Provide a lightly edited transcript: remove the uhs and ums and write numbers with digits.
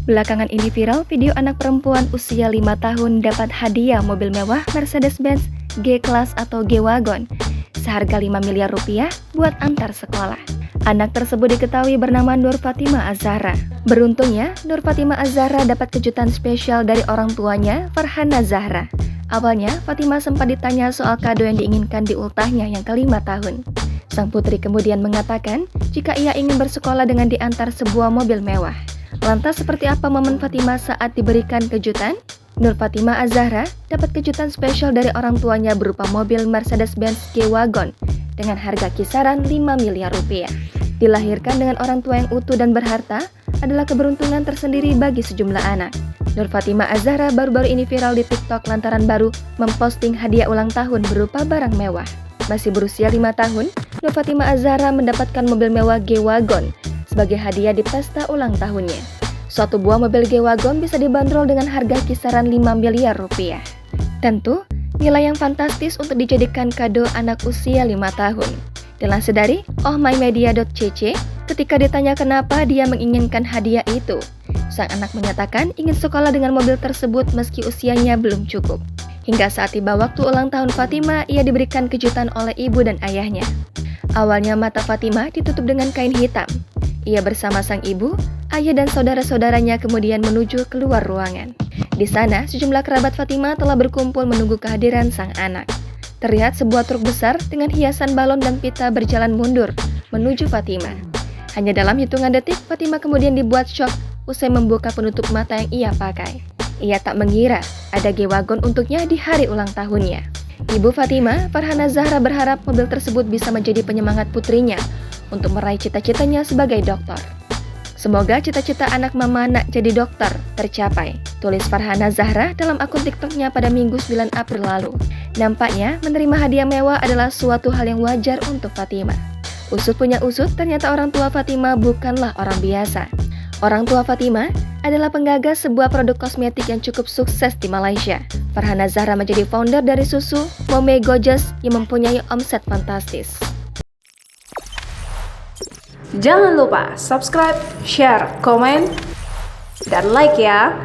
Belakangan ini viral video anak perempuan usia 5 tahun dapat hadiah mobil mewah Mercedes-Benz G-Class atau G-Wagon seharga 5 miliar rupiah buat antar sekolah. Anak tersebut diketahui bernama Nur Fatima Az-Zahra. Beruntungnya, Nur Fatima Az-Zahra dapat kejutan spesial dari orang tuanya, Farhana Zahra. Awalnya, Fatima sempat ditanya soal kado yang diinginkan di ultahnya yang ke-5 tahun. Sang putri kemudian mengatakan jika ia ingin bersekolah dengan diantar sebuah mobil mewah. Lantas seperti apa momen Fatima saat diberikan kejutan? Nur Fatima Az-Zahra dapat kejutan spesial dari orang tuanya berupa mobil Mercedes-Benz G-Wagon dengan harga kisaran 5 miliar rupiah. Dilahirkan dengan orang tua yang utuh dan berharta adalah keberuntungan tersendiri bagi sejumlah anak. Nur Fatima Az-Zahra baru-baru ini viral di TikTok lantaran baru memposting hadiah ulang tahun berupa barang mewah. Masih berusia 5 tahun, Nur Fatima Az-Zahra mendapatkan mobil mewah G-Wagon sebagai hadiah di pesta ulang tahunnya. Suatu buah mobil G-Wagon bisa dibanderol dengan harga kisaran 5 miliar rupiah. Tentu, nilai yang fantastis untuk dijadikan kado anak usia 5 tahun. Dilansir dari ohmymedia.cc, ketika ditanya kenapa dia menginginkan hadiah itu, sang anak menyatakan ingin sekolah dengan mobil tersebut meski usianya belum cukup. Hingga saat tiba waktu ulang tahun Fatima, ia diberikan kejutan oleh ibu dan ayahnya. Awalnya mata Fatima ditutup dengan kain hitam. Ia bersama sang ibu, ayah dan saudara-saudaranya kemudian menuju keluar ruangan. Di sana, sejumlah kerabat Fatima telah berkumpul menunggu kehadiran sang anak. Terlihat sebuah truk besar dengan hiasan balon dan pita berjalan mundur menuju Fatima. Hanya dalam hitungan detik, Fatima kemudian dibuat syok usai membuka penutup mata yang ia pakai. Ia tak mengira ada G-Wagon untuknya di hari ulang tahunnya. Ibu Fatima, Farhana Zahra, berharap mobil tersebut bisa menjadi penyemangat putrinya untuk meraih cita-citanya sebagai dokter. Semoga cita-cita anak mama nak jadi dokter tercapai, tulis Farhana Zahra dalam akun TikToknya pada Minggu 9 April lalu. Nampaknya menerima hadiah mewah adalah suatu hal yang wajar untuk Fatima. Usut punya usut, ternyata orang tua Fatima bukanlah orang biasa. Orang tua Fatima adalah penggagas sebuah produk kosmetik yang cukup sukses di Malaysia. Farhana Zahra menjadi founder dari susu Mome Gorgeous yang mempunyai omset fantastis. Jangan lupa subscribe, share, komen, dan like ya!